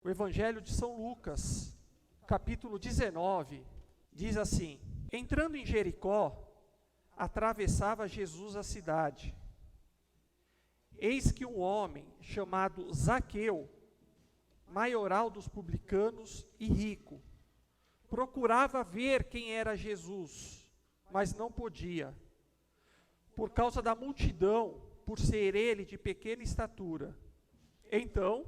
O Evangelho de São Lucas, capítulo 19, diz assim: Entrando em Jericó, atravessava Jesus a cidade. Eis que um homem chamado Zaqueu, maioral dos publicanos e rico, procurava ver quem era Jesus, mas não podia, por causa da multidão, por ser ele de pequena estatura. Então,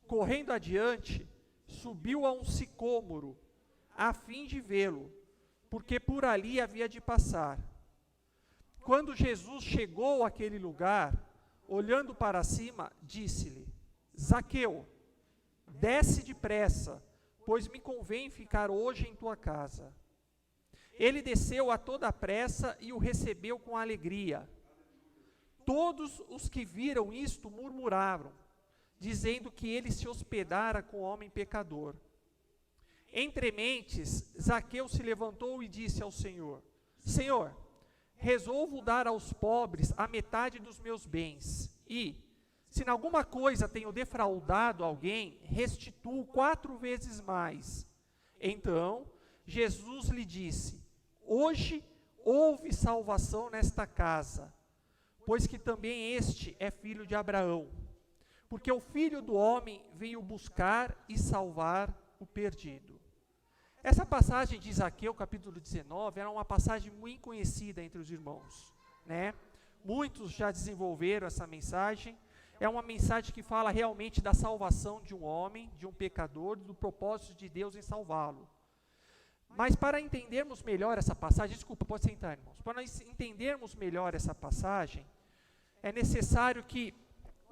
correndo adiante, subiu a um sicômoro, a fim de vê-lo, porque por ali havia de passar. Quando Jesus chegou àquele lugar, olhando para cima, disse-lhe: Zaqueu, desce depressa, pois me convém ficar hoje em tua casa. Ele desceu a toda pressa e o recebeu com alegria. Todos os que viram isto murmuraram, dizendo que ele se hospedara com homem pecador. Entre mentes, Zaqueu se levantou e disse ao Senhor: Senhor, resolvo dar aos pobres a metade dos meus bens, e, se em alguma coisa tenho defraudado alguém, restituo 4 vezes mais. Então, Jesus lhe disse: Hoje houve salvação nesta casa, pois que também este é filho de Abraão. Porque o Filho do Homem veio buscar e salvar o perdido. Essa passagem de Zaqueu, capítulo 19, era uma passagem muito conhecida entre os irmãos, né? Muitos já desenvolveram essa mensagem. É uma mensagem que fala realmente da salvação de um homem, de um pecador, do propósito de Deus em salvá-lo. Mas para entendermos melhor essa passagem, desculpa, pode sentar, irmãos. Para nós entendermos melhor essa passagem, é necessário que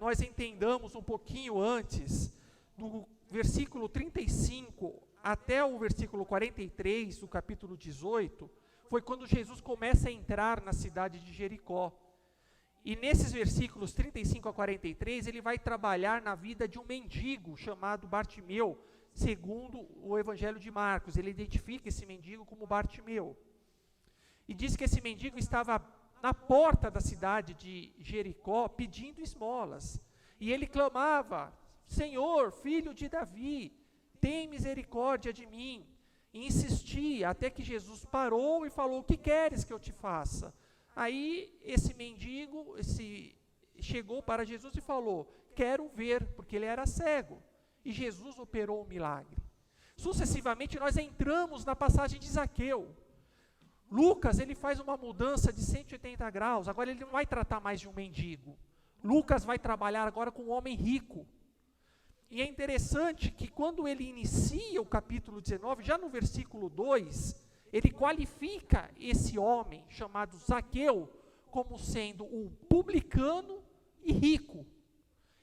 nós entendamos um pouquinho antes, do versículo 35 até o versículo 43 do capítulo 18, foi quando Jesus começa a entrar na cidade de Jericó. E nesses versículos 35 a 43, ele vai trabalhar na vida de um mendigo chamado Bartimeu, segundo o Evangelho de Marcos. Ele identifica esse mendigo como Bartimeu. E diz que esse mendigo estava na porta da cidade de Jericó, pedindo esmolas. E ele clamava: Senhor, filho de Davi, tem misericórdia de mim. E insistia, até que Jesus parou e falou: O que queres que eu te faça? Aí esse mendigo chegou para Jesus e falou: Quero ver, porque ele era cego. E Jesus operou o milagre. Sucessivamente nós entramos na passagem de Zaqueu. Lucas, ele faz uma mudança de 180 graus, agora ele não vai tratar mais de um mendigo. Lucas vai trabalhar agora com um homem rico. E é interessante que quando ele inicia o capítulo 19, já no versículo 2, ele qualifica esse homem chamado Zaqueu como sendo um publicano e rico.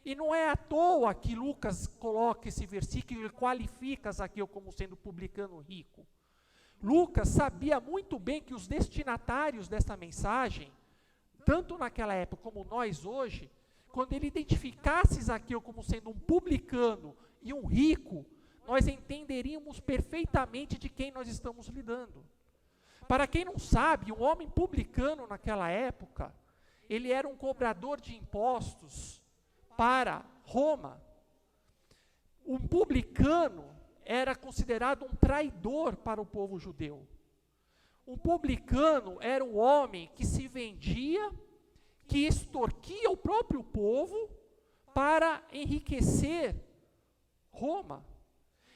E não é à toa que Lucas coloca esse versículo e ele qualifica Zaqueu como sendo publicano rico. Lucas sabia muito bem que os destinatários dessa mensagem, tanto naquela época como nós hoje, quando ele identificasse Zaqueu como sendo um publicano e um rico, nós entenderíamos perfeitamente de quem nós estamos lidando. Para quem não sabe, um homem publicano naquela época, ele era um cobrador de impostos para Roma. Um publicano era considerado um traidor para o povo judeu. Um publicano era um homem que se vendia, que extorquia o próprio povo para enriquecer Roma.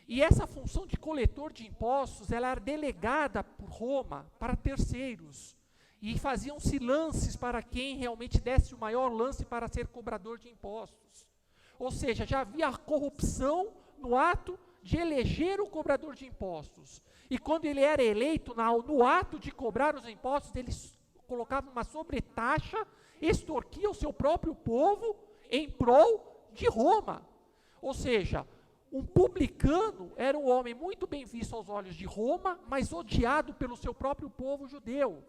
E essa função de coletor de impostos, ela era delegada por Roma para terceiros. E faziam-se lances para quem realmente desse o maior lance para ser cobrador de impostos. Ou seja, já havia corrupção no ato de eleger o cobrador de impostos. E quando ele era eleito, no ato de cobrar os impostos, ele colocava uma sobretaxa, extorquia o seu próprio povo em prol de Roma. Ou seja, um publicano era um homem muito bem visto aos olhos de Roma, mas odiado pelo seu próprio povo judeu.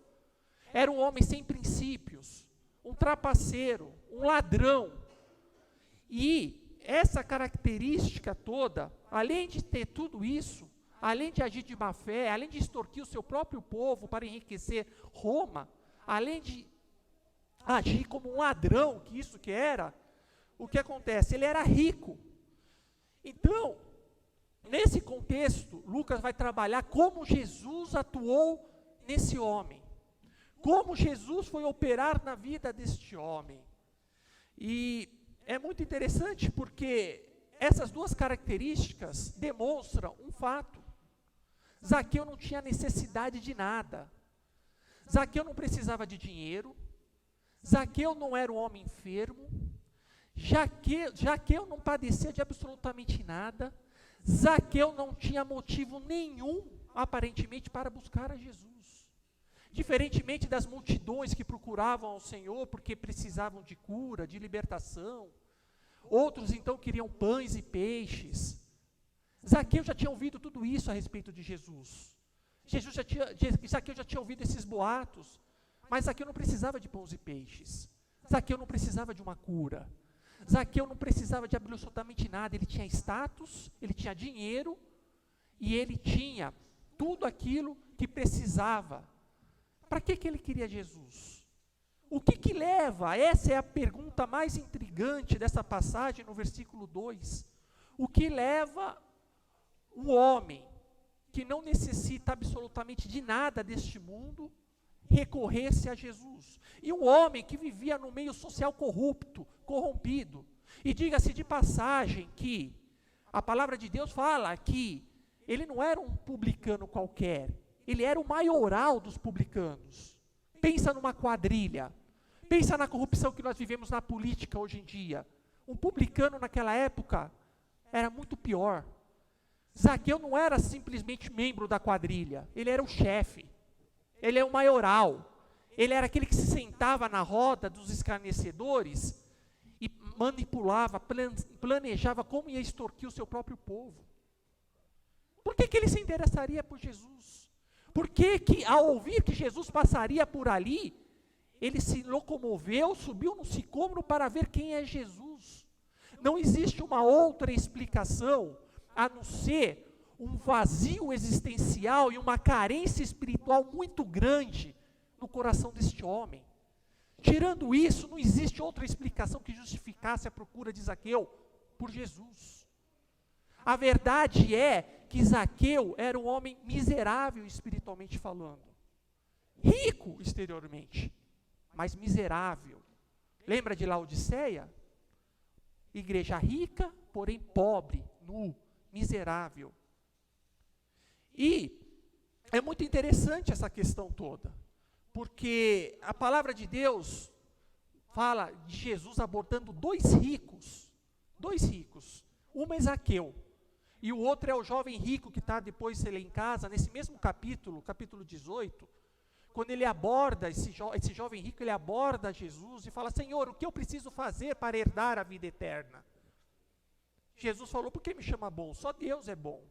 Era um homem sem princípios, um trapaceiro, um ladrão. E essa característica toda, além de ter tudo isso, além de agir de má fé, além de extorquir o seu próprio povo para enriquecer Roma, além de agir como um ladrão, que isso que era, o que acontece? Ele era rico. Então, nesse contexto, Lucas vai trabalhar como Jesus atuou nesse homem. Como Jesus foi operar na vida deste homem. E é muito interessante porque essas duas características demonstram um fato. Zaqueu não tinha necessidade de nada. Zaqueu não precisava de dinheiro. Zaqueu não era um homem enfermo. Zaqueu não padecia de absolutamente nada. Zaqueu não tinha motivo nenhum, aparentemente, para buscar a Jesus. Diferentemente das multidões que procuravam ao Senhor porque precisavam de cura, de libertação. Outros então queriam pães e peixes. Zaqueu já tinha ouvido tudo isso a respeito de Jesus. Zaqueu já tinha ouvido esses boatos. Mas Zaqueu não precisava de pães e peixes. Zaqueu não precisava de uma cura. Zaqueu não precisava de absolutamente nada. Ele tinha status, ele tinha dinheiro e ele tinha tudo aquilo que precisava. Para que ele queria Jesus? O que leva? Essa é a pergunta mais intrigante dessa passagem no versículo 2. O que leva um homem que não necessita absolutamente de nada deste mundo recorrer-se a Jesus? E um homem que vivia no meio social corrompido. E diga-se de passagem que a palavra de Deus fala que ele não era um publicano qualquer, ele era o maioral dos publicanos. Pensa numa quadrilha, pensa na corrupção que nós vivemos na política hoje em dia. Um publicano naquela época era muito pior. Zaqueu não era simplesmente membro da quadrilha, ele era o chefe, ele é o maioral, ele era aquele que se sentava na roda dos escarnecedores e manipulava, planejava como ia extorquir o seu próprio povo. Por que ele se interessaria por Jesus? Por que ao ouvir que Jesus passaria por ali, ele se locomoveu, subiu no sicômoro para ver quem é Jesus? Não existe uma outra explicação a não ser um vazio existencial e uma carência espiritual muito grande no coração deste homem. Tirando isso, não existe outra explicação que justificasse a procura de Zaqueu por Jesus. A verdade é que Zaqueu era um homem miserável espiritualmente falando. Rico exteriormente, mas miserável. Lembra de Laodiceia? Igreja rica, porém pobre, nu, miserável. E é muito interessante essa questão toda, porque a palavra de Deus fala de Jesus abordando dois ricos, um é Zaqueu, e o outro é o jovem rico que está depois ele em casa, nesse mesmo capítulo 18, quando ele aborda, esse jovem rico, ele aborda Jesus e fala: Senhor, o que eu preciso fazer para herdar a vida eterna? Jesus falou: por que me chama bom? Só Deus é bom.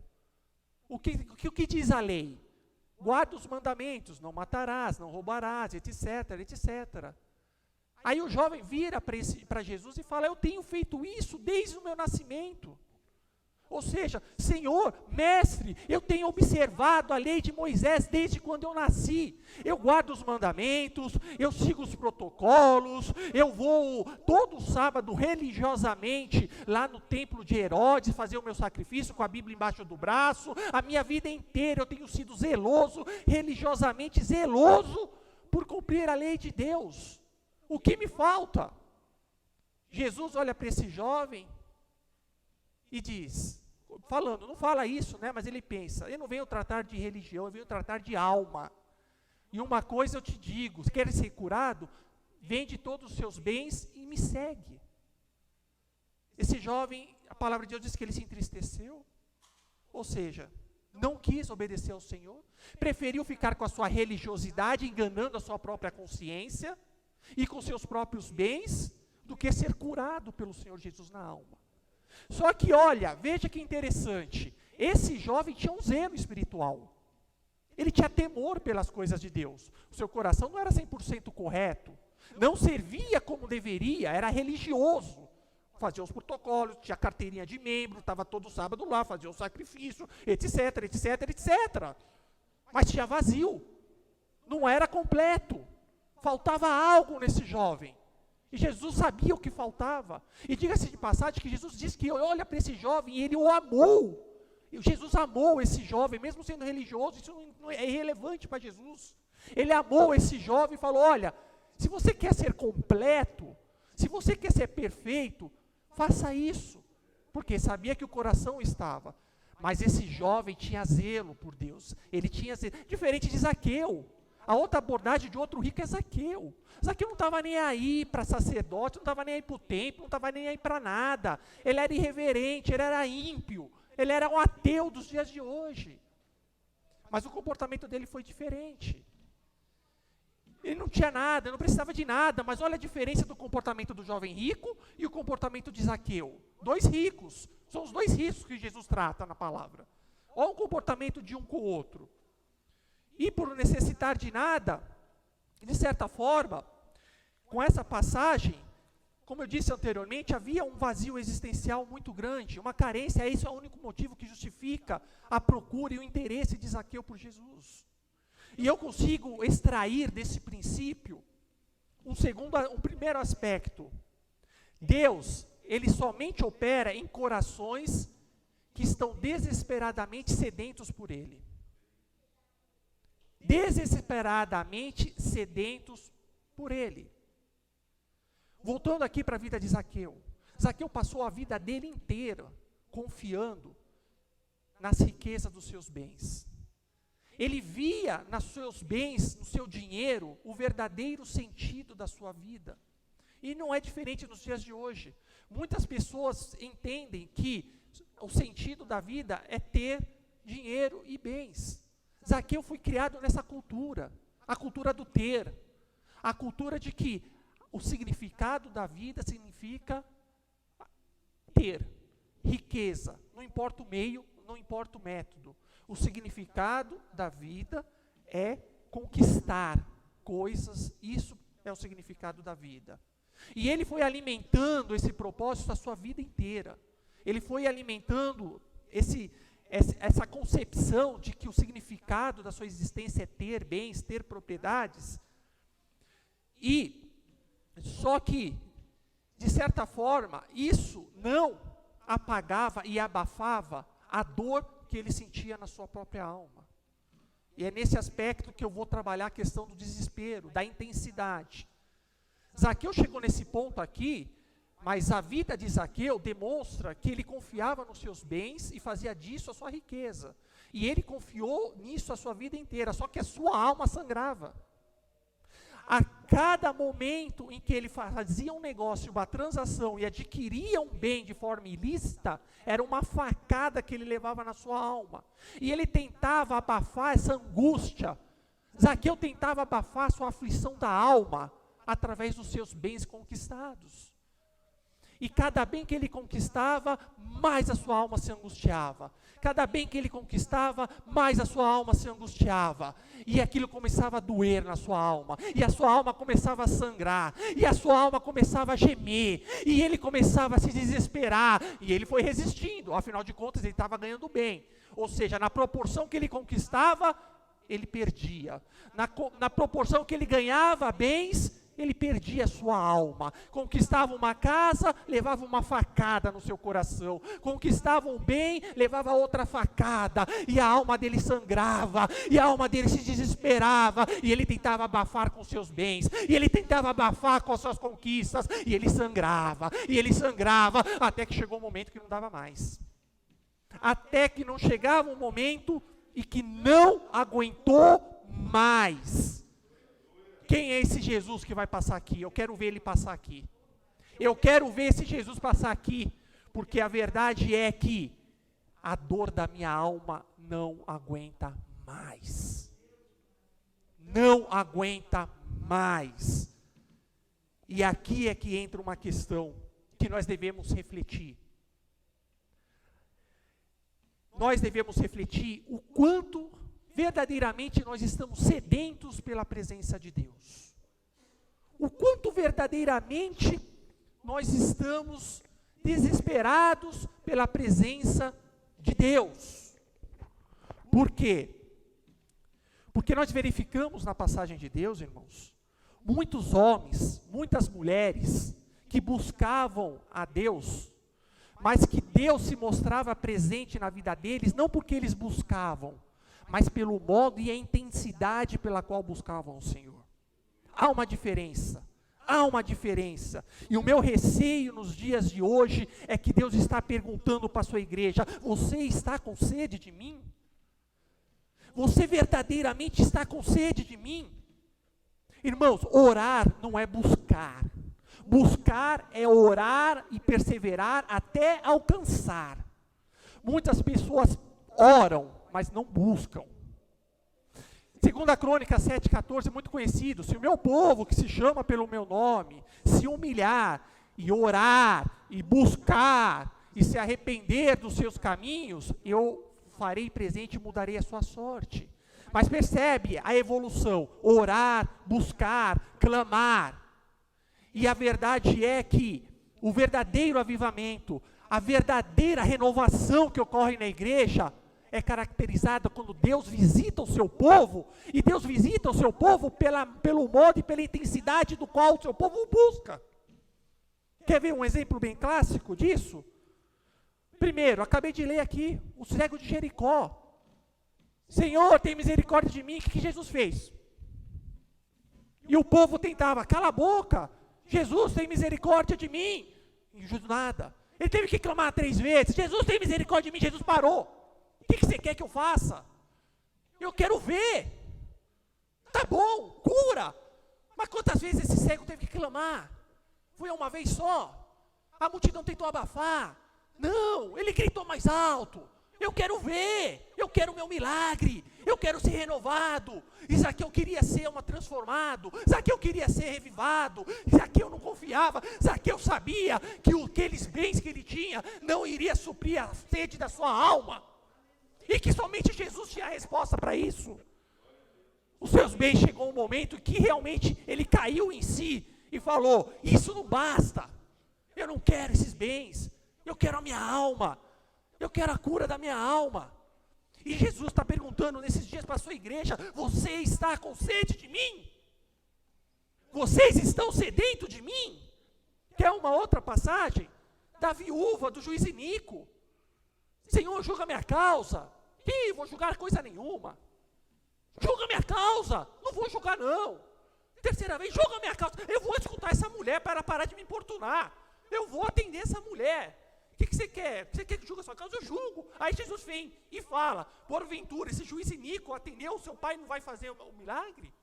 O que diz a lei? Guarda os mandamentos, não matarás, não roubarás, etc, etc. Aí o jovem vira para Jesus e fala: eu tenho feito isso desde o meu nascimento. Ou seja, Senhor, mestre, eu tenho observado a lei de Moisés desde quando eu nasci. Eu guardo os mandamentos, eu sigo os protocolos, eu vou todo sábado religiosamente lá no templo de Herodes fazer o meu sacrifício com a Bíblia embaixo do braço. A minha vida inteira eu tenho sido zeloso, religiosamente zeloso por cumprir a lei de Deus. O que me falta? Jesus olha para esse jovem e diz, falando, não fala isso, né, mas ele pensa: eu não venho tratar de religião, eu venho tratar de alma. E uma coisa eu te digo: se queres ser curado, vende todos os seus bens e me segue. Esse jovem, a palavra de Deus diz que ele se entristeceu, ou seja, não quis obedecer ao Senhor, preferiu ficar com a sua religiosidade, enganando a sua própria consciência e com seus próprios bens, do que ser curado pelo Senhor Jesus na alma. Só que olha, veja que interessante, esse jovem tinha um zelo espiritual, ele tinha temor pelas coisas de Deus, o seu coração não era 100% correto, não servia como deveria, era religioso, fazia os protocolos, tinha carteirinha de membro, estava todo sábado lá, fazia o sacrifício, etc, etc, etc, mas tinha vazio, não era completo, faltava algo nesse jovem. E Jesus sabia o que faltava. E diga-se de passagem que Jesus disse que olha para esse jovem e ele o amou. E Jesus amou esse jovem, mesmo sendo religioso, isso não é irrelevante para Jesus. Ele amou esse jovem e falou, olha, se você quer ser completo, se você quer ser perfeito, faça isso. Porque sabia que o coração estava. Mas esse jovem tinha zelo por Deus. Ele tinha zelo, diferente de Zaqueu. A outra abordagem de outro rico é Zaqueu. Zaqueu não estava nem aí para sacerdote, não estava nem aí para o templo, não estava nem aí para nada. Ele era irreverente, ele era ímpio, ele era um ateu dos dias de hoje. Mas o comportamento dele foi diferente. Ele não tinha nada, não precisava de nada, mas olha a diferença do comportamento do jovem rico e o comportamento de Zaqueu. Dois ricos, são os dois ricos que Jesus trata na palavra. Olha o comportamento de um com o outro. E por não necessitar de nada, de certa forma, com essa passagem, como eu disse anteriormente, havia um vazio existencial muito grande, uma carência. Esse é o único motivo que justifica a procura e o interesse de Zaqueu por Jesus. E eu consigo extrair desse princípio um primeiro aspecto. Deus, ele somente opera em corações que estão desesperadamente sedentos por ele. Desesperadamente sedentos por ele. Voltando aqui para a vida de Zaqueu. Zaqueu passou a vida dele inteira confiando nas riquezas dos seus bens. Ele via nos seus bens, no seu dinheiro, o verdadeiro sentido da sua vida. E não é diferente nos dias de hoje. Muitas pessoas entendem que o sentido da vida é ter dinheiro e bens. Zaqueu foi criado nessa cultura, a cultura do ter, a cultura de que o significado da vida significa ter, riqueza, não importa o meio, não importa o método. O significado da vida é conquistar coisas, isso é o significado da vida. E ele foi alimentando esse propósito a sua vida inteira. Ele foi alimentando essa concepção de que o significado da sua existência é ter bens, ter propriedades. E, só que, de certa forma, isso não apagava e abafava a dor que ele sentia na sua própria alma. E é nesse aspecto que eu vou trabalhar a questão do desespero, da intensidade. Zaqueu chegou nesse ponto aqui, mas a vida de Zaqueu demonstra que ele confiava nos seus bens e fazia disso a sua riqueza. E ele confiou nisso a sua vida inteira, só que a sua alma sangrava. A cada momento em que ele fazia um negócio, uma transação e adquiria um bem de forma ilícita, era uma facada que ele levava na sua alma. E ele tentava abafar essa angústia. Zaqueu tentava abafar a sua aflição da alma através dos seus bens conquistados. E cada bem que ele conquistava, mais a sua alma se angustiava. Cada bem que ele conquistava, mais a sua alma se angustiava. E aquilo começava a doer na sua alma. E a sua alma começava a sangrar. E a sua alma começava a gemer. E ele começava a se desesperar. E ele foi resistindo. Afinal de contas, ele estava ganhando bem. Ou seja, na proporção que ele conquistava, ele perdia. Na proporção que ele ganhava bens, ele perdia a sua alma. Conquistava uma casa, levava uma facada no seu coração. Conquistava um bem, levava outra facada. E a alma dele sangrava. E a alma dele se desesperava. E ele tentava abafar com seus bens. E ele tentava abafar com as suas conquistas. E ele sangrava. E ele sangrava. Até que chegou um momento que não dava mais. Até que não chegava um momento e que não aguentou mais. Quem é esse Jesus que vai passar aqui? Eu quero ver ele passar aqui. Eu quero ver esse Jesus passar aqui, porque a verdade é que a dor da minha alma não aguenta mais. Não aguenta mais. E aqui é que entra uma questão que nós devemos refletir. Nós devemos refletir o quanto verdadeiramente nós estamos sedentos pela presença de Deus. O quanto verdadeiramente nós estamos desesperados pela presença de Deus. Por quê? Porque nós verificamos na passagem de Deus, irmãos, muitos homens, muitas mulheres que buscavam a Deus, mas que Deus se mostrava presente na vida deles, não porque eles buscavam, mas pelo modo e a intensidade pela qual buscavam o Senhor. Há uma diferença. Há uma diferença. E o meu receio nos dias de hoje é que Deus está perguntando para a sua igreja: você está com sede de mim? Você verdadeiramente está com sede de mim? Irmãos, orar não é buscar. Buscar é orar e perseverar até alcançar. Muitas pessoas oram, mas não buscam. 2 Crônicas 7,14 é muito conhecido. Se o meu povo, que se chama pelo meu nome, se humilhar e orar e buscar e se arrepender dos seus caminhos, eu farei presente e mudarei a sua sorte. Mas percebe a evolução: orar, buscar, clamar. E a verdade é que o verdadeiro avivamento, a verdadeira renovação que ocorre na igreja é caracterizada quando Deus visita o seu povo, e Deus visita o seu povo pelo modo e pela intensidade do qual o seu povo o busca. Quer ver um exemplo bem clássico disso? Primeiro, acabei de ler aqui, o cego de Jericó. Senhor, tem misericórdia de mim. O que Jesus fez? E o povo tentava: cala a boca, Jesus, tem misericórdia de mim. E nada. Ele teve que clamar 3 vezes: Jesus, tem misericórdia de mim. Jesus parou. O que você quer que eu faça? Eu quero ver. Tá bom, cura. Mas quantas vezes esse cego teve que clamar? Foi uma vez só? A multidão tentou abafar? Não, ele gritou mais alto: eu quero ver, eu quero o meu milagre, eu quero ser renovado. Zaqueu queria ser transformado, Zaqueu queria ser revivado, Zaqueu não confiava, Zaqueu sabia que aqueles bens que ele tinha não iria suprir a sede da sua alma, e que somente Jesus tinha a resposta para isso. Os seus bens, chegou um momento que realmente ele caiu em si e falou: isso não basta, eu não quero esses bens, eu quero a minha alma, eu quero a cura da minha alma. E Jesus está perguntando nesses dias para a sua igreja: você está com sede de mim? Vocês estão sedentos de mim? Quer uma outra passagem? Da viúva do juiz Inico: Senhor, julga minha causa. Ih, vou julgar coisa nenhuma. Julga minha causa. Não vou julgar não. Terceira vez: julga minha causa. Eu vou escutar essa mulher para parar de me importunar. Eu vou atender essa mulher. O que você quer? Você quer que julgue a sua causa? Eu julgo. Aí Jesus vem e fala: porventura, esse juiz Inico atendeu, seu pai não vai fazer o milagre?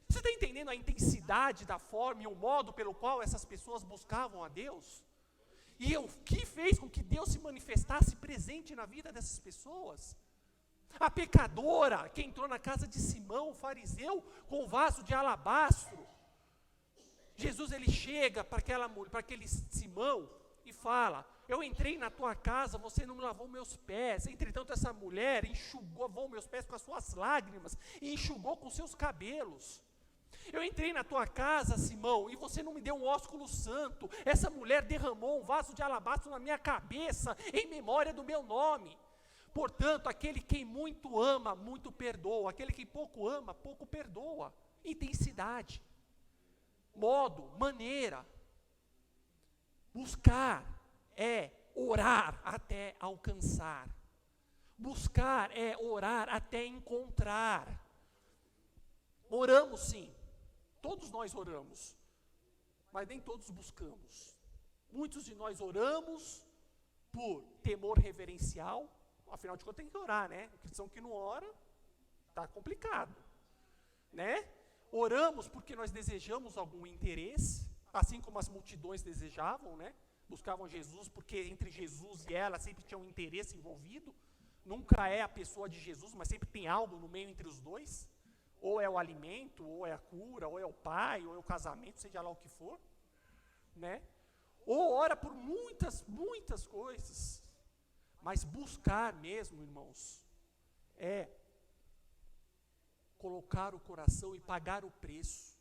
Você está entendendo a intensidade da forma e o modo pelo qual essas pessoas buscavam a Deus? E o que fez com que Deus se manifestasse presente na vida dessas pessoas? A pecadora que entrou na casa de Simão, o fariseu, com o vaso de alabastro. Jesus, ele chega para aquele Simão e fala: eu entrei na tua casa, você não lavou meus pés. Entretanto, essa mulher lavou meus pés com as suas lágrimas e enxugou com seus cabelos. Eu entrei na tua casa, Simão, e você não me deu um ósculo santo. Essa mulher derramou um vaso de alabastro na minha cabeça, em memória do meu nome. Portanto, aquele que muito ama, muito perdoa. Aquele que pouco ama, pouco perdoa. Intensidade, modo, maneira. Buscar é orar até alcançar. Buscar é orar até encontrar. Oramos sim. Todos nós oramos, mas nem todos buscamos. Muitos de nós oramos por temor reverencial. Afinal de contas tem que orar, né? O cristão que não ora, está complicado, né? Oramos porque nós desejamos algum interesse, assim como as multidões desejavam, né? Buscavam Jesus porque entre Jesus e ela sempre tinha um interesse envolvido. Nunca é a pessoa de Jesus, mas sempre tem algo no meio entre os dois. Ou é o alimento, ou é a cura, ou é o pai, ou é o casamento, seja lá o que for, né? Ou ora por muitas, muitas coisas. Mas buscar mesmo, irmãos, é colocar o coração e pagar o preço.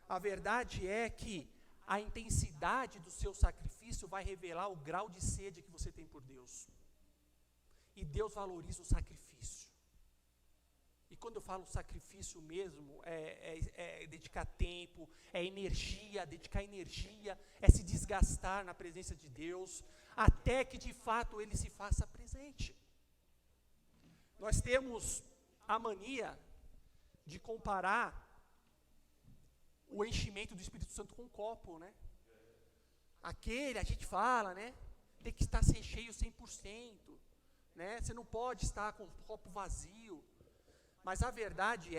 A verdade é que a intensidade do seu sacrifício vai revelar o grau de sede que você tem por Deus. E Deus valoriza o sacrifício. E quando eu falo sacrifício mesmo, é dedicar tempo, é energia, dedicar energia, é se desgastar na presença de Deus, até que de fato Ele se faça presente. Nós temos a mania de comparar o enchimento do Espírito Santo com um copo, né? A gente fala, né? Tem que estar cheio 100%, né? Você não pode estar com o copo vazio. Mas a verdade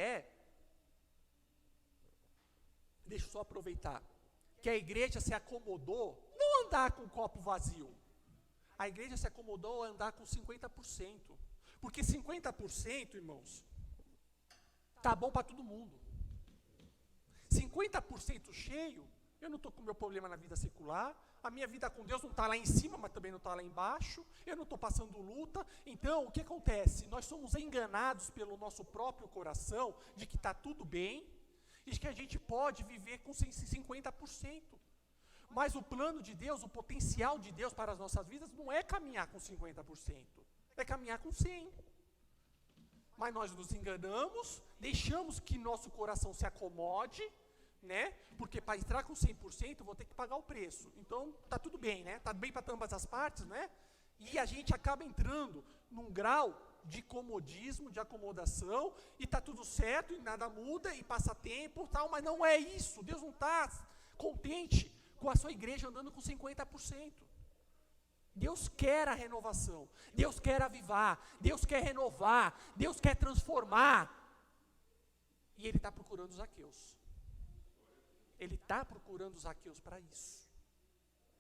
deixa eu só aproveitar, que a igreja se acomodou não andar com o copo vazio. A igreja se acomodou a andar com 50%. Porque 50%, irmãos, tá bom para todo mundo. 50% cheio, eu não estou com meu problema na vida secular, a minha vida com Deus não está lá em cima, mas também não está lá embaixo, eu não estou passando luta. Então, o que acontece? Nós somos enganados pelo nosso próprio coração de que está tudo bem e de que a gente pode viver com 50%. Mas o plano de Deus, o potencial de Deus para as nossas vidas não é caminhar com 50%, é caminhar com 100%. Mas nós nos enganamos, deixamos que nosso coração se acomode, né? Porque para entrar com 100% eu vou ter que pagar o preço. Então tá tudo bem, né? Tá bem para ambas as partes, né? E a gente acaba entrando num grau de comodismo, de acomodação, e tá tudo certo, e nada muda, e passa tempo, tal, mas não é isso. Deus não está contente com a sua igreja andando com 50%. Deus quer a renovação, Deus quer avivar, Deus quer renovar, Deus quer transformar. E Ele está procurando Zaqueus. Ele está procurando Zaqueus para isso.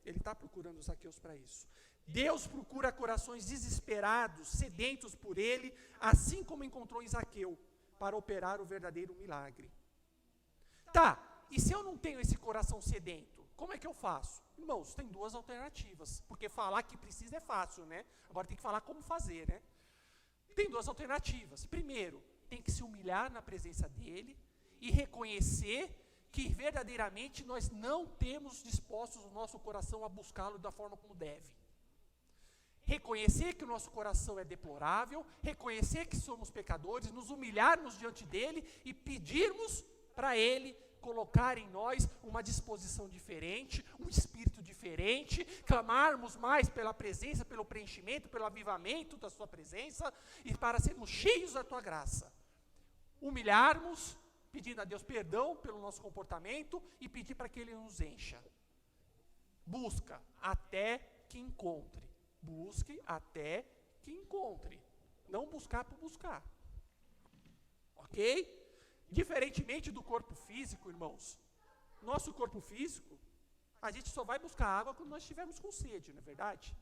Ele está procurando Zaqueus para isso. Deus procura corações desesperados, sedentos por Ele, assim como encontrou em Zaqueu, para operar o verdadeiro milagre. Tá, e se eu não tenho esse coração sedento, como é que eu faço? Irmãos, tem duas alternativas, porque falar que precisa é fácil, né? Agora tem que falar como fazer, né? Tem duas alternativas. Primeiro, tem que se humilhar na presença dEle e reconhecer que verdadeiramente nós não temos dispostos o nosso coração a buscá-lo da forma como deve. Reconhecer que o nosso coração é deplorável, reconhecer que somos pecadores, nos humilharmos diante dEle e pedirmos para Ele colocar em nós uma disposição diferente, um espírito diferente, clamarmos mais pela presença, pelo preenchimento, pelo avivamento da sua presença e para sermos cheios da tua graça. Humilharmos, pedindo a Deus perdão pelo nosso comportamento e pedir para que Ele nos encha. Busca até que encontre. Busque até que encontre. Não buscar por buscar. Ok? Diferentemente do corpo físico, irmãos, nosso corpo físico, a gente só vai buscar água quando nós estivermos com sede, não é verdade?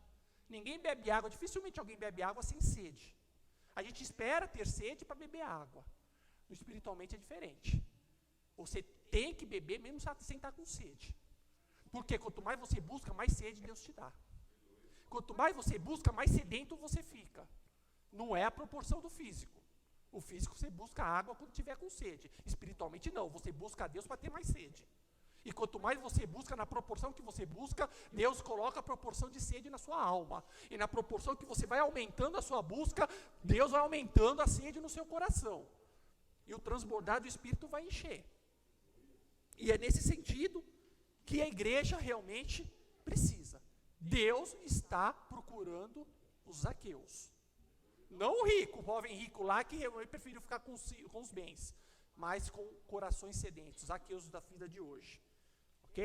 Ninguém bebe água, dificilmente alguém bebe água sem sede. A gente espera ter sede para beber água. No espiritualmente é diferente. Você tem que beber mesmo sem estar com sede. Porque quanto mais você busca, mais sede Deus te dá. Quanto mais você busca, mais sedento você fica. Não é a proporção do físico. O físico você busca água quando tiver com sede. Espiritualmente não, você busca a Deus para ter mais sede. E quanto mais você busca, na proporção que você busca, Deus coloca a proporção de sede na sua alma. E na proporção que você vai aumentando a sua busca, Deus vai aumentando a sede no seu coração. E o transbordar do Espírito vai encher. E é nesse sentido que a igreja realmente precisa. Deus está procurando os Zaqueus. Não o rico, o jovem rico lá, que eu prefiro ficar com os bens, mas com corações sedentos, Zaqueus da vida de hoje. Ok?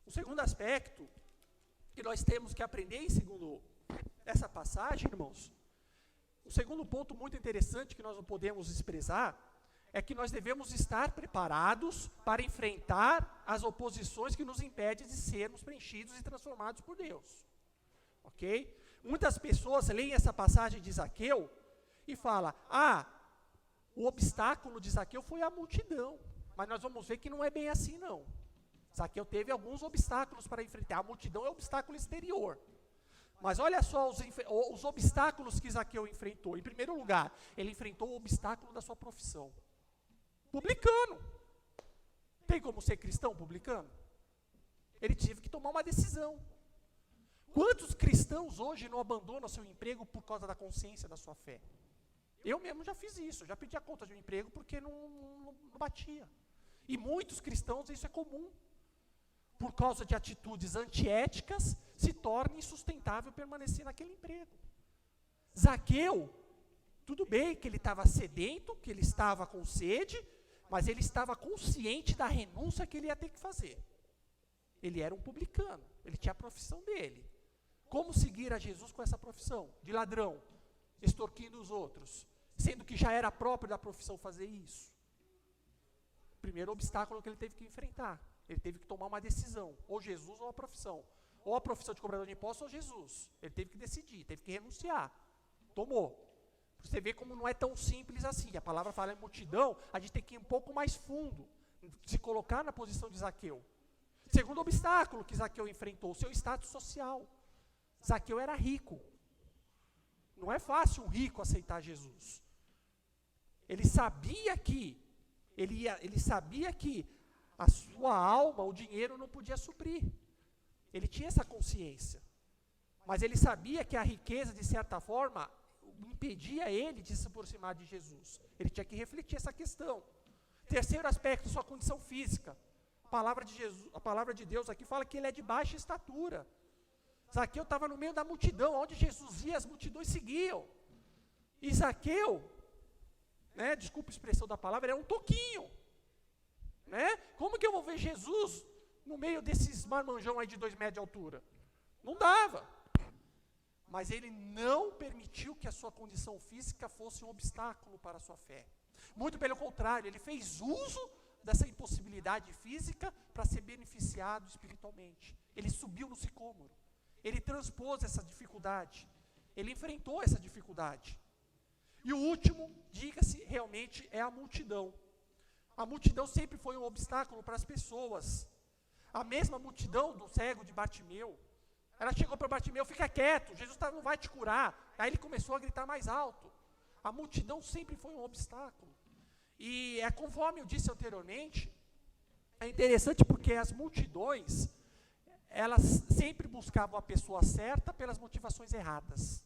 O segundo aspecto que nós temos que aprender em segundo essa passagem, irmãos, o segundo ponto muito interessante que nós não podemos desprezar, é que nós devemos estar preparados para enfrentar as oposições que nos impedem de sermos preenchidos e transformados por Deus. Ok? Muitas pessoas leem essa passagem de Zaqueu e falam, o obstáculo de Zaqueu foi a multidão. Mas nós vamos ver que não é bem assim, não. Zaqueu teve alguns obstáculos para enfrentar. A multidão é um obstáculo exterior. Mas olha só os obstáculos que Zaqueu enfrentou. Em primeiro lugar, ele enfrentou o obstáculo da sua profissão. Publicano. Tem como ser cristão publicano? Ele teve que tomar uma decisão. Quantos cristãos hoje não abandonam seu emprego por causa da consciência da sua fé? Eu mesmo já fiz isso, já pedi a conta de um emprego porque não batia. E muitos cristãos, isso é comum. Por causa de atitudes antiéticas, se torna insustentável permanecer naquele emprego. Zaqueu, tudo bem que ele estava sedento, que ele estava com sede, mas ele estava consciente da renúncia que ele ia ter que fazer. Ele era um publicano, ele tinha a profissão dele. Como seguir a Jesus com essa profissão? De ladrão, extorquindo os outros, sendo que já era próprio da profissão fazer isso. Primeiro obstáculo que ele teve que enfrentar. Ele teve que tomar uma decisão, ou Jesus ou a profissão. Ou a profissão de cobrador de impostos ou Jesus. Ele teve que decidir, teve que renunciar. Tomou. Você vê como não é tão simples assim. A palavra fala em multidão, a gente tem que ir um pouco mais fundo, se colocar na posição de Zaqueu. Segundo obstáculo que Zaqueu enfrentou, o seu status social. Zaqueu era rico. Não é fácil um rico aceitar Jesus. Ele sabia que a sua alma, o dinheiro não podia suprir. Ele tinha essa consciência. Mas ele sabia que a riqueza, de certa forma, impedia ele de se aproximar de Jesus. Ele tinha que refletir essa questão. Terceiro aspecto, sua condição física. A palavra de Deus aqui fala que ele é de baixa estatura. Zaqueu estava no meio da multidão, onde Jesus ia, as multidões seguiam. E Zaqueu, desculpa a expressão da palavra, era um toquinho. Como que eu vou ver Jesus no meio desses marmanjão aí de 2 metros de altura? Não dava. Mas ele não permitiu que a sua condição física fosse um obstáculo para a sua fé. Muito pelo contrário, ele fez uso dessa impossibilidade física para ser beneficiado espiritualmente. Ele subiu no sicômoro. Ele transpôs essa dificuldade. Ele enfrentou essa dificuldade. E o último, diga-se, realmente é a multidão. A multidão sempre foi um obstáculo para as pessoas. A mesma multidão do cego de Bartimeu, ela chegou para Bartimeu, fica quieto, Jesus não vai te curar. Aí ele começou a gritar mais alto. A multidão sempre foi um obstáculo. E conforme eu disse anteriormente, é interessante porque as multidões, elas sempre buscavam a pessoa certa pelas motivações erradas.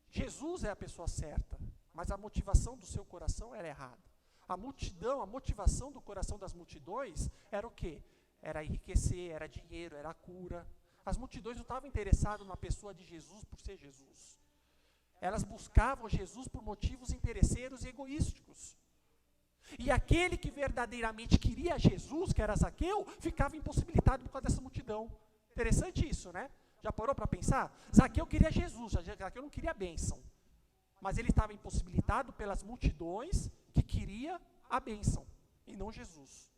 Jesus é a pessoa certa, mas a motivação do seu coração era errada. A motivação do coração das multidões era o quê? Era enriquecer, era dinheiro, era cura. As multidões não estavam interessadas na pessoa de Jesus por ser Jesus. Elas buscavam Jesus por motivos interesseiros e egoísticos. E aquele que verdadeiramente queria Jesus, que era Zaqueu, ficava impossibilitado por causa dessa multidão. Interessante isso, Já parou para pensar? Zaqueu queria Jesus, Zaqueu não queria a bênção. Mas ele estava impossibilitado pelas multidões que queria a bênção, e não Jesus.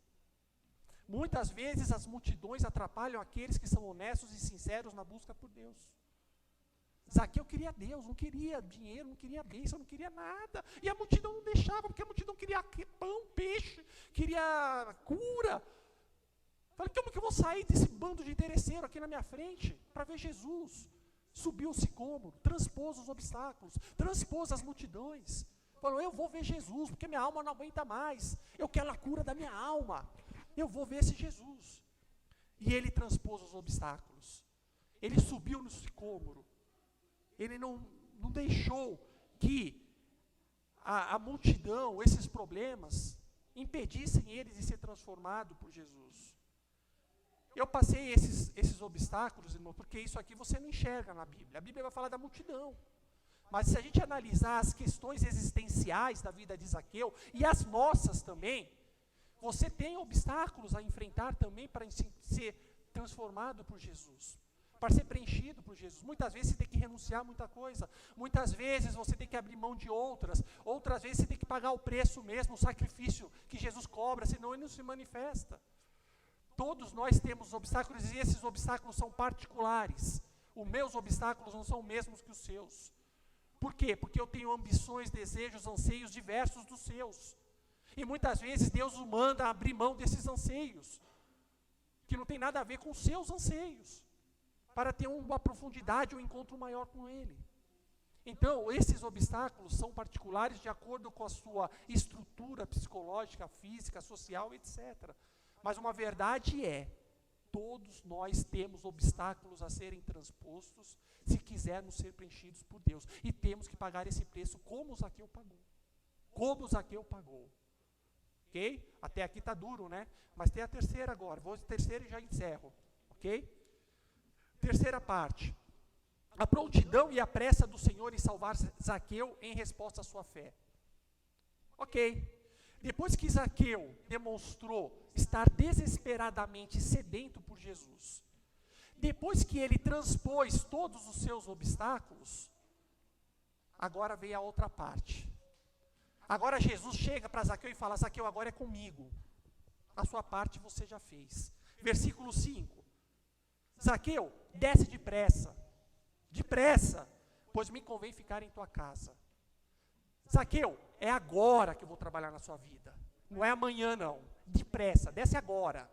Muitas vezes as multidões atrapalham aqueles que são honestos e sinceros na busca por Deus. Zaqueu queria Deus, não queria dinheiro, não queria bênção, não queria nada. E a multidão não deixava, porque a multidão queria pão, peixe, queria cura. Falei, como que eu vou sair desse bando de interesseiro aqui na minha frente para ver Jesus? Subiu o sicômoro, transpôs os obstáculos, transpôs as multidões. Falou, eu vou ver Jesus, porque minha alma não aguenta mais. Eu quero a cura da minha alma. Eu vou ver esse Jesus. E ele transpôs os obstáculos. Ele subiu no sicômoro. Ele não deixou que a multidão, esses problemas, impedissem ele de ser transformado por Jesus. Eu passei esses obstáculos, irmão, porque isso aqui você não enxerga na Bíblia. A Bíblia vai falar da multidão. Mas se a gente analisar as questões existenciais da vida de Zaqueu, e as nossas também, você tem obstáculos a enfrentar também para ser transformado por Jesus, para ser preenchido por Jesus. Muitas vezes você tem que renunciar a muita coisa, muitas vezes você tem que abrir mão de outras vezes você tem que pagar o preço mesmo, o sacrifício que Jesus cobra, senão ele não se manifesta. Todos nós temos obstáculos e esses obstáculos são particulares. Os meus obstáculos não são os mesmos que os seus. Por quê? Porque eu tenho ambições, desejos, anseios diversos dos seus. E muitas vezes Deus o manda abrir mão desses anseios, que não tem nada a ver com os seus anseios, para ter uma profundidade, um encontro maior com Ele. Então, esses obstáculos são particulares de acordo com a sua estrutura psicológica, física, social, etc. Mas uma verdade é Todos nós temos obstáculos a serem transpostos se quisermos ser preenchidos por Deus. E temos que pagar esse preço como Zaqueu pagou. Como Zaqueu pagou. Ok? Até aqui está duro, né? Mas tem a terceira agora. Vou a terceira e já encerro. Ok? Terceira parte. A prontidão e a pressa do Senhor em salvar Zaqueu em resposta à sua fé. Ok. Depois que Zaqueu demonstrou estar desesperadamente sedento por Jesus, depois que ele transpôs todos os seus obstáculos, agora vem a outra parte. Agora Jesus chega para Zaqueu e fala: Zaqueu, agora é comigo. A sua parte você já fez. Versículo 5. Zaqueu, desce depressa, pois me convém ficar em tua casa. Zaqueu, é agora que eu vou trabalhar na sua vida. Não é amanhã, não. Depressa, desce agora.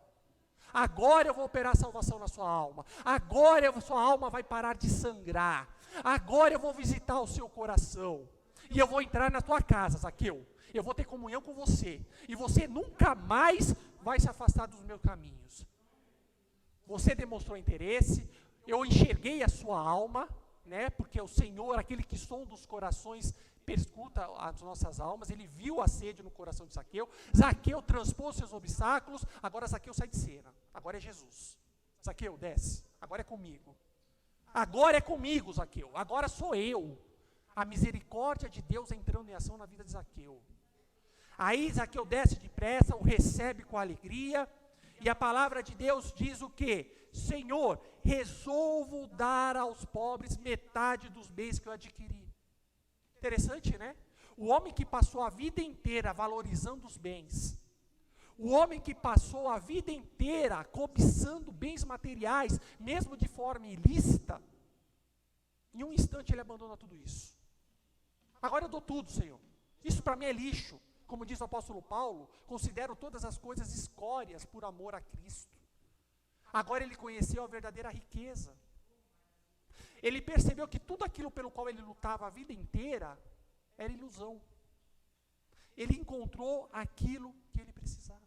Agora eu vou operar a salvação na sua alma. Agora a sua alma vai parar de sangrar. Agora eu vou visitar o seu coração. E eu vou entrar na tua casa, Zaqueu. Eu vou ter comunhão com você. E você nunca mais vai se afastar dos meus caminhos. Você demonstrou interesse. Eu enxerguei a sua alma, né? Porque o Senhor, aquele que sonda os corações, perscruta as nossas almas. Ele viu a sede no coração de Zaqueu. Zaqueu transpôs seus obstáculos. Agora Zaqueu sai de cena. Agora é Jesus. Zaqueu, desce. Agora é comigo. Agora é comigo, Zaqueu. Agora sou eu. A misericórdia de Deus entrando em ação na vida de Zaqueu. Aí Zaqueu desce depressa, o recebe com alegria. E a palavra de Deus diz o quê? Senhor, resolvo dar aos pobres metade dos bens que eu adquiri. Interessante, né? O homem que passou a vida inteira valorizando os bens, o homem que passou a vida inteira cobiçando bens materiais, mesmo de forma ilícita, em um instante ele abandona tudo isso. Agora eu dou tudo, Senhor. Isso para mim é lixo. Como diz o apóstolo Paulo, considero todas as coisas escórias por amor a Cristo. Agora ele conheceu a verdadeira riqueza. Ele percebeu que tudo aquilo pelo qual ele lutava a vida inteira era ilusão. Ele encontrou aquilo que ele precisava.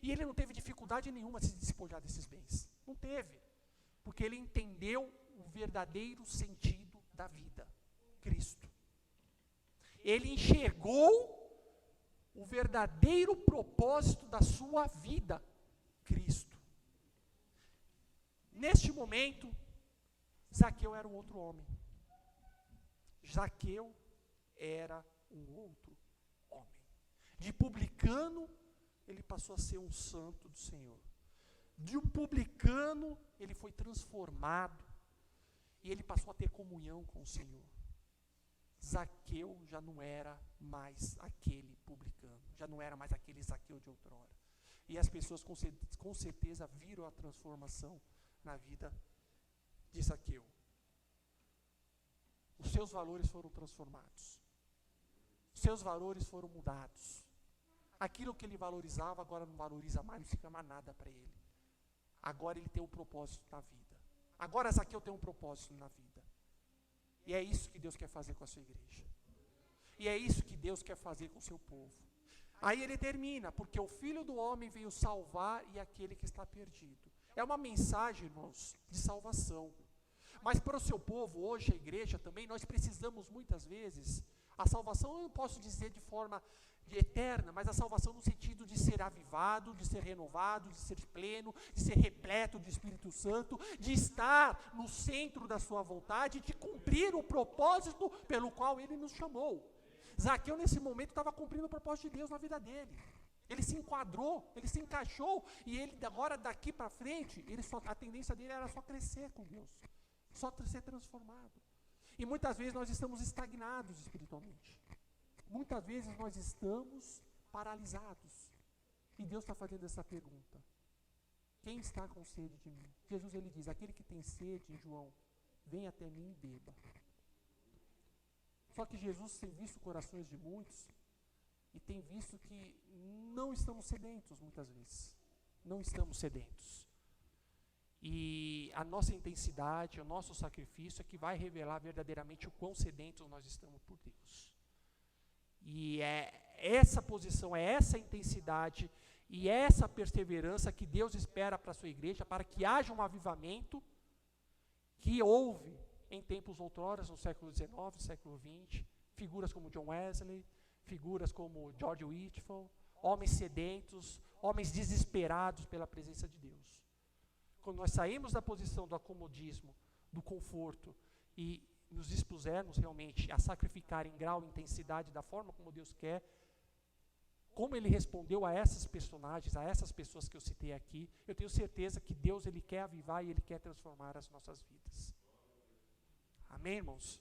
E ele não teve dificuldade nenhuma de se despojar desses bens. Não teve. Porque ele entendeu o verdadeiro sentido da vida. Cristo. Ele enxergou o verdadeiro propósito da sua vida. Cristo. Neste momento, Zaqueu era um outro homem. Zaqueu era um outro homem. De publicano, ele passou a ser um santo do Senhor. De um publicano, ele foi transformado. E ele passou a ter comunhão com o Senhor. Zaqueu já não era mais aquele publicano. Já não era mais aquele Zaqueu de outrora. E as pessoas com certeza viram a transformação na vida de Zaqueu. Os seus valores foram transformados. Os seus valores foram mudados. Aquilo que ele valorizava, agora não valoriza mais, não fica mais nada para ele. Agora ele tem um propósito na vida. Agora Zaqueu tem um propósito na vida. E é isso que Deus quer fazer com a sua igreja. E é isso que Deus quer fazer com o seu povo. Aí ele termina, porque o Filho do Homem veio salvar e aquele que está perdido. É uma mensagem, irmãos, de salvação. Mas para o seu povo, hoje a igreja também, nós precisamos muitas vezes, a salvação eu não posso dizer de forma eterna, mas a salvação no sentido de ser avivado, de ser renovado, de ser pleno, de ser repleto do Espírito Santo, de estar no centro da sua vontade, de cumprir o propósito pelo qual ele nos chamou. Zaqueu nesse momento estava cumprindo o propósito de Deus na vida dele. Ele se enquadrou, ele se encaixou, e ele agora daqui para frente, a tendência dele era só crescer com Deus, só ser transformado. E muitas vezes nós estamos estagnados espiritualmente. Muitas vezes nós estamos paralisados. E Deus está fazendo essa pergunta. Quem está com sede de mim? Jesus ele diz, aquele que tem sede, em João, vem até mim e beba. Só que Jesus tem visto corações de muitos e tem visto que não estamos sedentos muitas vezes. Não estamos sedentos. E a nossa intensidade, o nosso sacrifício é que vai revelar verdadeiramente o quão sedentos nós estamos por Deus. E é essa posição, é essa intensidade E essa perseverança que Deus espera para a sua igreja, para que haja um avivamento que houve em tempos outroras, no século XIX, século XX, figuras como John Wesley, figuras como George Whitefield, homens sedentos, homens desesperados pela presença de Deus. Quando nós saímos da posição do acomodismo, do conforto, e nos dispusermos realmente a sacrificar em grau e intensidade da forma como Deus quer, como Ele respondeu a essas personagens, a essas pessoas que eu citei aqui, eu tenho certeza que Deus Ele quer avivar e Ele quer transformar as nossas vidas. Amém, irmãos?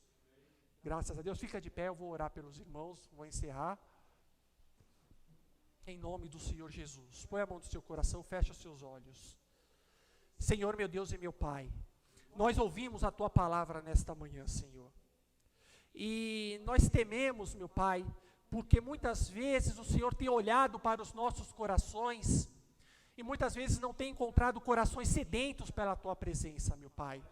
Graças a Deus. Fica de pé, eu vou orar pelos irmãos, vou encerrar. Em nome do Senhor Jesus. Põe a mão no seu coração, fecha os seus olhos. Senhor, meu Deus e meu Pai, nós ouvimos a Tua palavra nesta manhã, Senhor. E nós tememos, meu Pai, porque muitas vezes o Senhor tem olhado para os nossos corações e muitas vezes não tem encontrado corações sedentos pela Tua presença, meu Pai.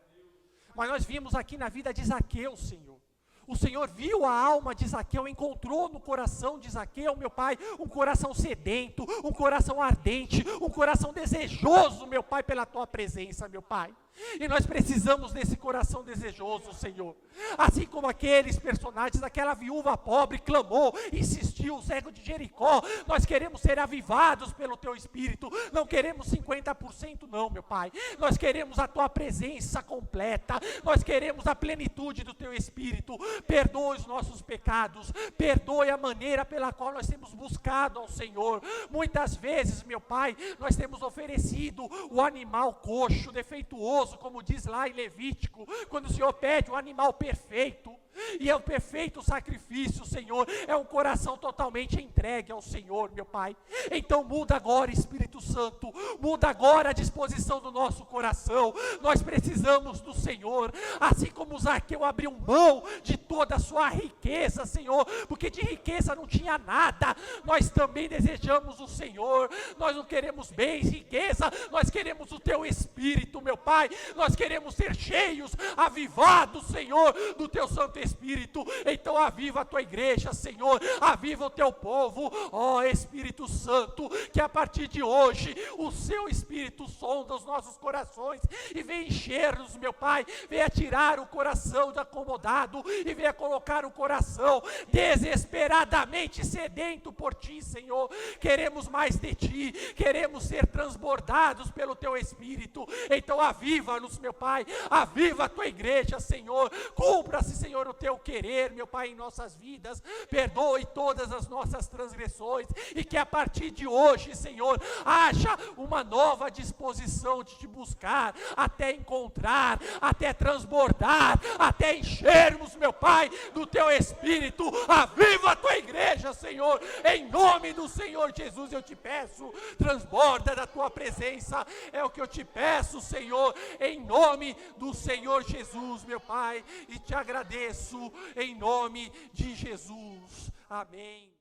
Mas nós vimos aqui na vida de Zaqueu, Senhor. O Senhor viu a alma de Zaqueu, encontrou no coração de Zaqueu, meu Pai, um coração sedento, um coração ardente, um coração desejoso, meu Pai, pela Tua presença, meu Pai. E nós precisamos desse coração desejoso, Senhor. Assim como aqueles personagens, aquela viúva pobre clamou, insistiu, o cego de Jericó, nós queremos ser avivados pelo Teu Espírito, não queremos 50% não, meu Pai. Nós queremos a Tua presença completa, nós queremos a plenitude do Teu Espírito. Perdoe os nossos pecados, perdoe a maneira pela qual nós temos buscado ao Senhor. Muitas vezes, meu Pai, nós temos oferecido o animal coxo, defeituoso, como diz lá em Levítico, quando o Senhor pede o animal perfeito, e é o perfeito sacrifício, Senhor, é um coração totalmente entregue ao Senhor, meu Pai. Então muda agora, Espírito Santo, muda agora a disposição do nosso coração. Nós precisamos do Senhor, assim como Zaqueu abriu mão de toda a sua riqueza, Senhor, porque de riqueza não tinha nada. Nós também desejamos o Senhor, nós não queremos bens, riqueza, nós queremos o Teu Espírito, meu Pai. Nós queremos ser cheios, avivados, Senhor, do Teu Santo Espírito. Então aviva a Tua igreja, Senhor, aviva o Teu povo, ó Espírito Santo, que a partir de hoje o Seu Espírito sonda os nossos corações e vem encher-nos, meu Pai, venha tirar o coração de acomodado e venha colocar o coração desesperadamente sedento por Ti, Senhor. Queremos mais de Ti, queremos ser transbordados pelo Teu Espírito. Então aviva-nos, meu Pai, aviva a Tua igreja, Senhor. Cumpra-se, Senhor, o Teu querer, meu Pai, em nossas vidas. Perdoe todas as nossas transgressões e que a partir de hoje, Senhor, haja uma nova disposição de Te buscar, até encontrar, até transbordar, até enchermos, meu Pai, do Teu Espírito. Aviva a Tua igreja, Senhor, em nome do Senhor Jesus eu Te peço, transborda da Tua presença, é o que eu Te peço, Senhor, em nome do Senhor Jesus, meu Pai, e Te agradeço em nome de Jesus. Amém.